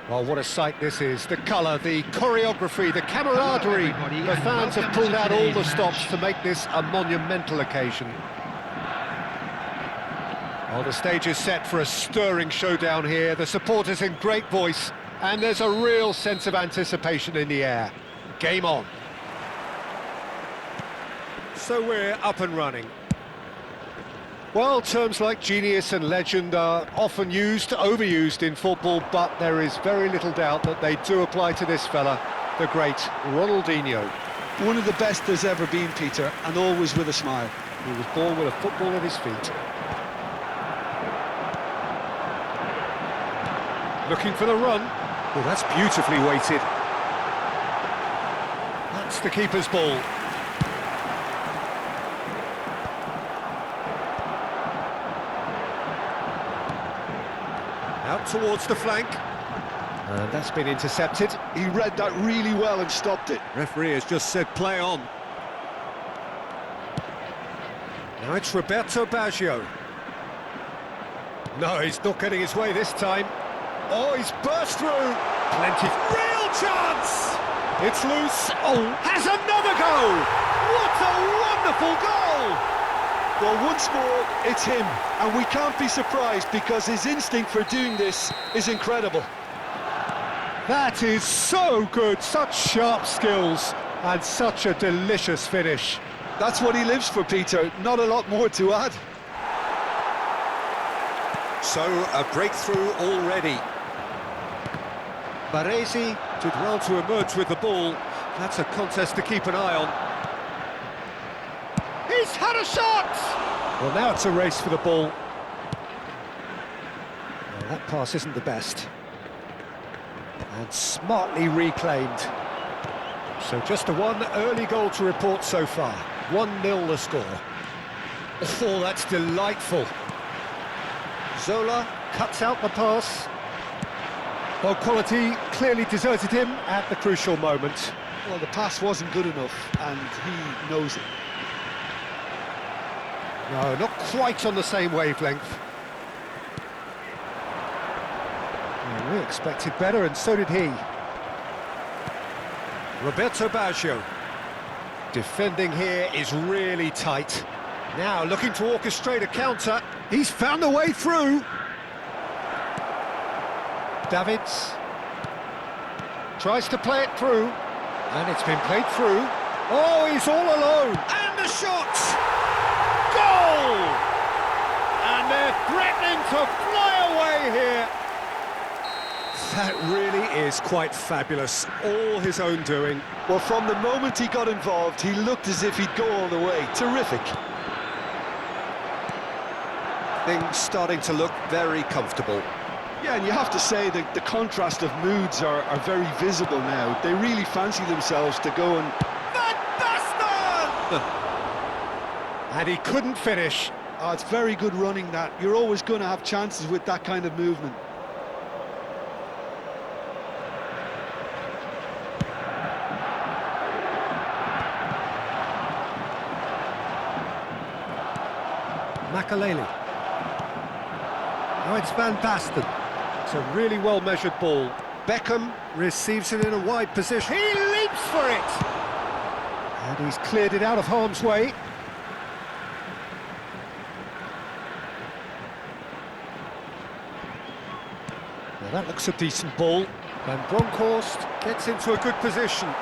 Well, what a sight this is. The colour, the choreography, the camaraderie. The fans have pulled out all the stops to make this a monumental occasion. Well, the stage is set for a stirring showdown here. The supporters in great voice, and there's a real sense of anticipation in the air. Game on. So we're up and running. Well, terms like genius and legend are often used, overused in football, but there is very little doubt that they do apply to this fella, the great Ronaldinho. One of the best there's ever been, Peter, and always with a smile. He was born with a football at his feet. Looking for the run. Oh, that's beautifully weighted. That's the keeper's ball. Out towards the flank. And that's been intercepted. He read that really well and stopped it. Referee has just said play on. Now it's Roberto Baggio. No, he's not getting his way this time. Oh, he's burst through. Plenty. Real chance! It's loose. Oh, has another go! What a wonderful goal! Well, once more, it's him, and we can't be surprised because his instinct for doing this is incredible. That is so good, such sharp skills, and such a delicious finish. That's what he lives for, Peter, not a lot more to add. So, a breakthrough already. Baresi did well to emerge with the ball. That's a contest to keep an eye on. He's had a shot! Well, now it's a race for the ball. Well, that pass isn't the best. And smartly reclaimed. So just a one early goal to report so far. 1-0 the score. Oh, that's delightful. Zola cuts out the pass. Well, quality clearly deserted him at the crucial moment. Well, the pass wasn't good enough, and he knows it. No, not quite on the same wavelength. Well, we expected better, and so did he. Roberto Baggio. Defending here is really tight. Now looking to orchestrate a counter. He's found a way through. Davids tries to play it through, and it's been played through. Oh, he's all alone, and the shot! Goal! And they're threatening to fly away here. That really is quite fabulous, all his own doing. Well, from the moment he got involved, he looked as if he'd go all the way. Terrific. Things starting to look very comfortable. Yeah, and you have to say that the contrast of moods are very visible now. They really fancy themselves to go and... Van Basten! And he couldn't finish. Oh, it's very good running, that. You're always going to have chances with that kind of movement. Makaleli. Now it's Van Basten. It's a really well-measured ball. Beckham receives it in a wide position. He leaps for it! And he's cleared it out of harm's way. Now that looks a decent ball. Van Bronckhorst gets into a good position.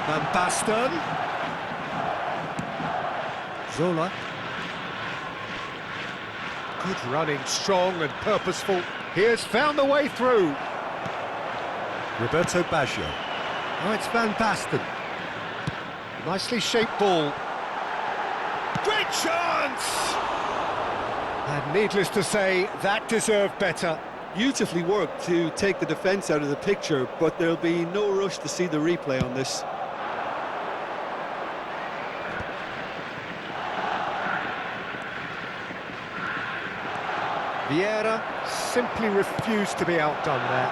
Van Basten. Zola. Good running, strong and purposeful. He has found the way through. Roberto Baggio. Now it's Van Basten. Nicely shaped ball. Great chance! And needless to say, that deserved better. Beautifully worked to take the defence out of the picture, but there'll be no rush to see the replay on this. Vieira simply refused to be outdone there.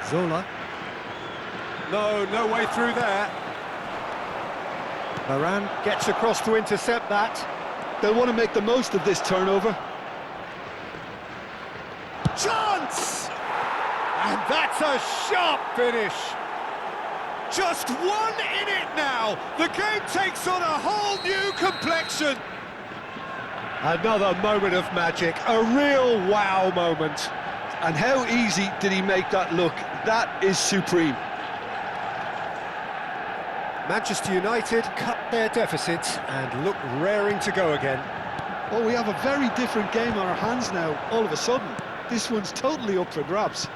Zola. No, no way through there. Moran gets across to intercept that. They'll want to make the most of this turnover. Chance! And that's a sharp finish. Just one in it now. The game takes on a whole new complexion. Another moment of magic, a real wow moment. And how easy did he make that look? That is supreme. Manchester United cut their deficit and look raring to go again. Well, we have a very different game on our hands now, all of a sudden. This one's totally up for grabs.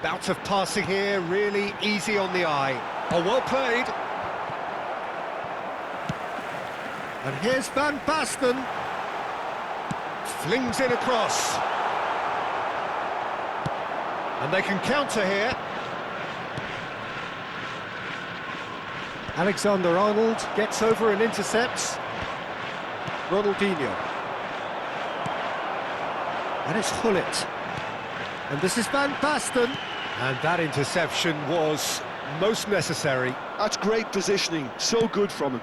Bout of passing here, really easy on the eye. Oh, well played. And here's Van Basten. Flings it across. And they can counter here. Alexander-Arnold gets over and intercepts. Ronaldinho. And it's Gullit. And this is Van Basten. And that interception was most necessary. That's great positioning, so good from him.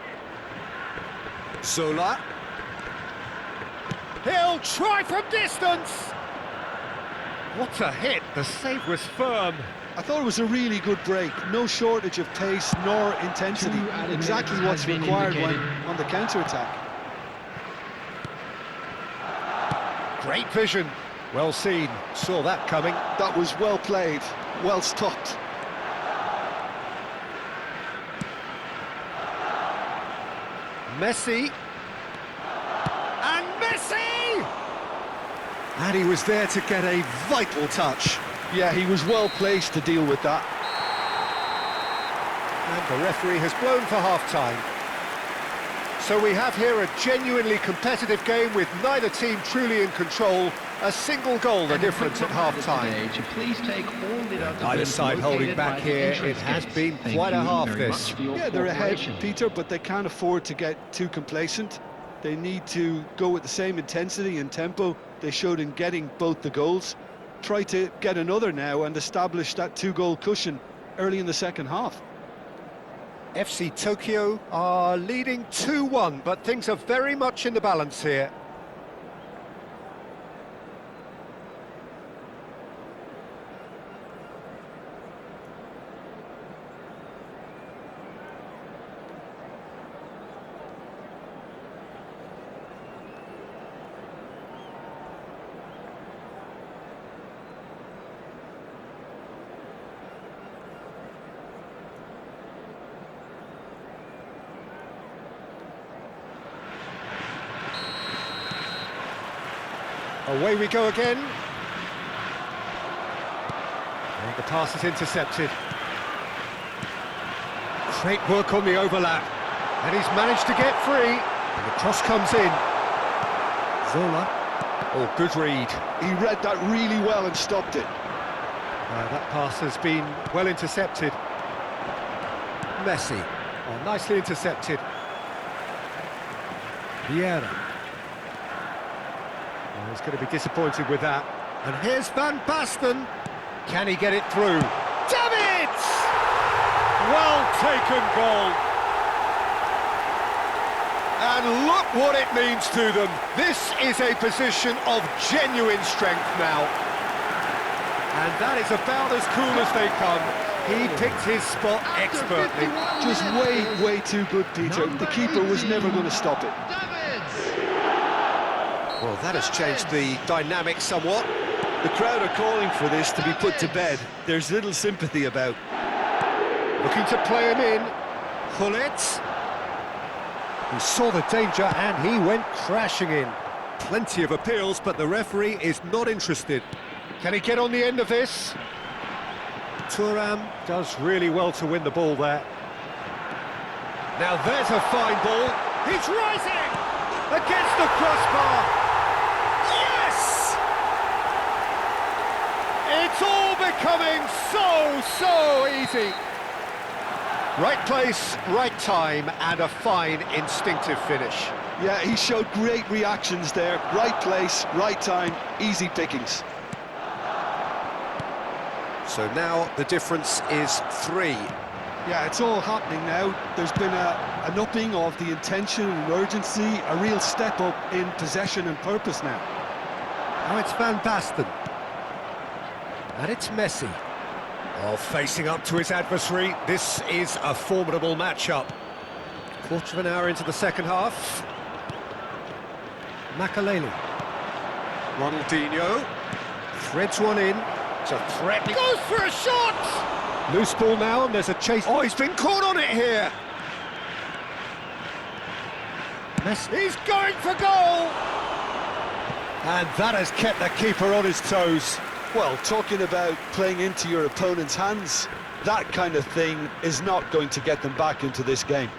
Zola. He'll try from distance. What a hit, the save was firm. I thought it was a really good break. No shortage of pace nor intensity. Exactly what's required when on the counter-attack. Great vision. Well seen. Saw that coming. That was well played. Well stopped. Messi. And Messi! And he was there to get a vital touch. Yeah, he was well placed to deal with that. And the referee has blown for half-time. So we have here a genuinely competitive game with neither team truly in control. A single goal the difference at half-time. Neither side holding back here. It has been quite a half this. Yeah, they're ahead, Peter, but they can't afford to get too complacent. They need to go with the same intensity and tempo they showed in getting both the goals. Try to get another now and establish that two-goal cushion early in the second half. FC Tokyo are leading 2-1, but things are very much in the balance here. Away we go again. And the pass is intercepted. Great work on the overlap. And he's managed to get free. And the cross comes in. Zola. Oh, good read. He read that really well and stopped it. That pass has been well intercepted. Messi. Oh, nicely intercepted. Vieira. He's going to be disappointed with that. And here's Van Basten. Can he get it through? David! Well taken goal. And look what it means to them. This is a position of genuine strength now. And that is about as cool as they come. He picked his spot expertly. Just way too good, Peter. The keeper was never going to stop it. Well, that has changed the dynamic somewhat. The crowd are calling for this to be put to bed. There's little sympathy about. Looking to play him in. Gullit. He saw the danger and he went crashing in. Plenty of appeals, but the referee is not interested. Can he get on the end of this? Thuram does really well to win the ball there. Now there's a fine ball. He's rising! Against the crossbar! Yes! It's all becoming so easy. Right place, right time, and a fine instinctive finish. Yeah, he showed great reactions there. Right place, right time, easy pickings. So now the difference is 3. Yeah, it's all happening now. There's been an upping of the intention and urgency, a real step up in possession and purpose now. Now it's Van Basten. And it's Messi. Oh, facing up to his adversary. This is a formidable matchup. Quarter of an hour into the second half. Makaleli. Ronaldinho. Threads one in. It's a threat. He goes for a shot! Loose ball now, and there's a chase. Oh, he's been caught on it here! Messi. He's going for goal! And that has kept the keeper on his toes. Well, talking about playing into your opponent's hands, that kind of thing is not going to get them back into this game.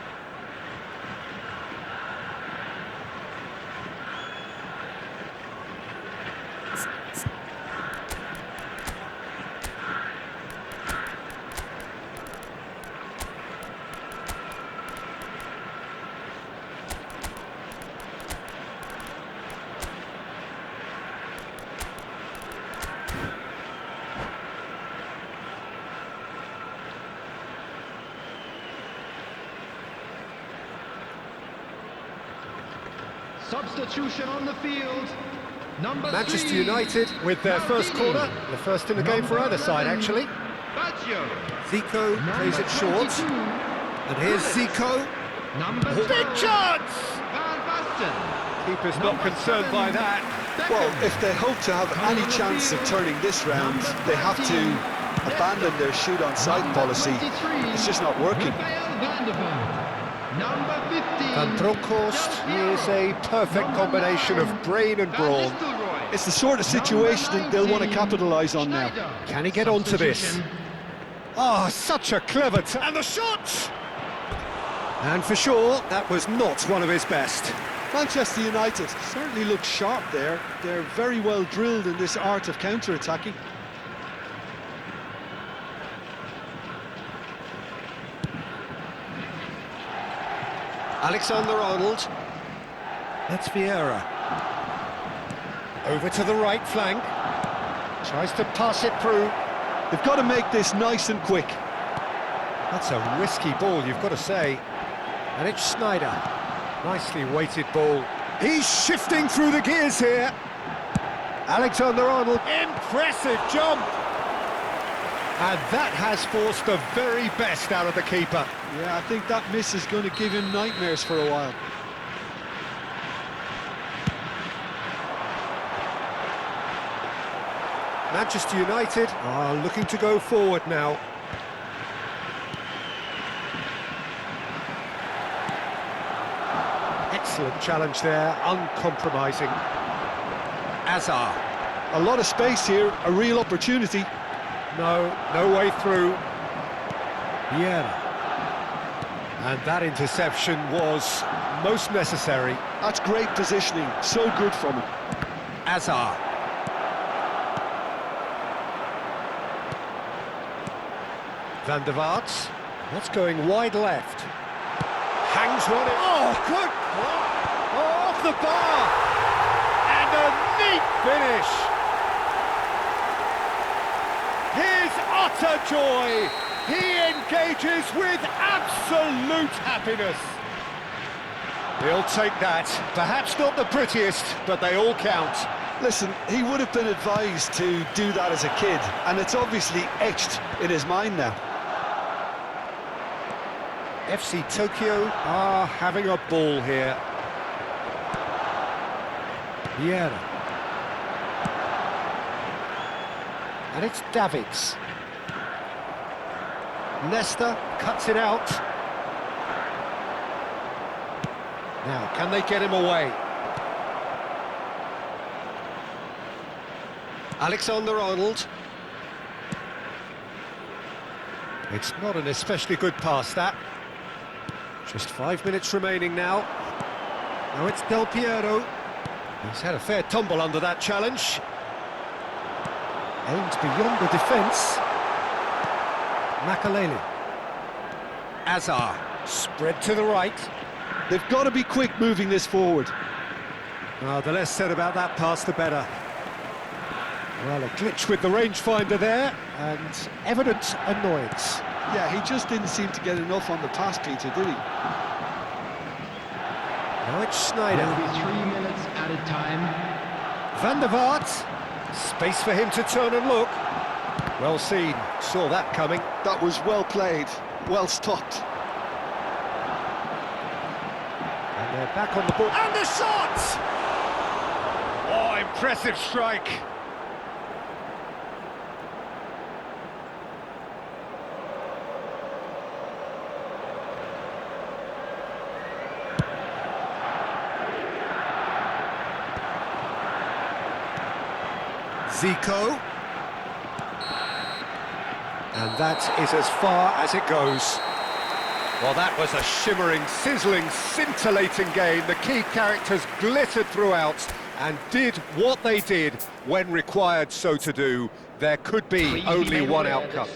Substitution on the field. Number Manchester 3, United with their first corner, the first in the game for either side, actually. Baggio. Zico plays it short. 22, And here's Zico. Number Big 12, chance! Van Basten. Keeper's not concerned by that. Well, if they hope to have any chance of turning this round, they have to abandon their shoot-on-sight policy. It's just not working. Rafael van der Vaart. Number 15. Van Bronckhorst is a perfect combination of brain and brawn. It's the sort of situation they'll want to capitalise on now. Can he get onto this? Oh, such a clever and the shot! And for sure, that was not one of his best. Manchester United certainly look sharp there. They're very well drilled in this art of counter-attacking. Alexander-Arnold. That's Vieira. Over to the right flank. Tries to pass it through. They've got to make this nice and quick. That's a risky ball, you've got to say. And it's Schneider. Nicely weighted ball. He's shifting through the gears here. Alexander-Arnold. Impressive jump. And that has forced the very best out of the keeper. Yeah, I think that miss is going to give him nightmares for a while. Manchester United are looking to go forward now. Excellent challenge there, uncompromising. Azar. A lot of space here, a real opportunity. No way through. Vieira. And that interception was most necessary. That's great positioning, so good from him. Azar. Van der Vaart. What's going wide left? Hangs one in. Oh, good! Oh, off the bar! And a neat finish! His utter joy! He engages with absolute happiness. He'll take that. Perhaps not the prettiest, but they all count. Listen, he would have been advised to do that as a kid, and it's obviously etched in his mind now. FC Tokyo are having a ball here. Vieira. And it's Davids. Nesta cuts it out. Now, can they get him away? Alexander-Arnold. It's not an especially good pass, that. Just 5 minutes remaining now. Now it's Del Piero. He's had a fair tumble under that challenge. Aimed beyond the defence. Makaleli. Azar. Spread to the right. They've got to be quick moving this forward. The less said about that pass, the better. Well, a glitch with the rangefinder there, and evident annoyance. Yeah, he just didn't seem to get enough on the pass, Peter, did he? Now it's Will Schneider. be 3 minutes added time. Van der Vaart. Space for him to turn and look. Well seen, saw that coming. That was well played, well stopped. And they're back on the ball. And the shot! Oh, impressive strike. Zico. And that is as far as it goes. Well, that was a shimmering, sizzling, scintillating game. The key characters glittered throughout and did what they did when required so to do. There could be only one outcome.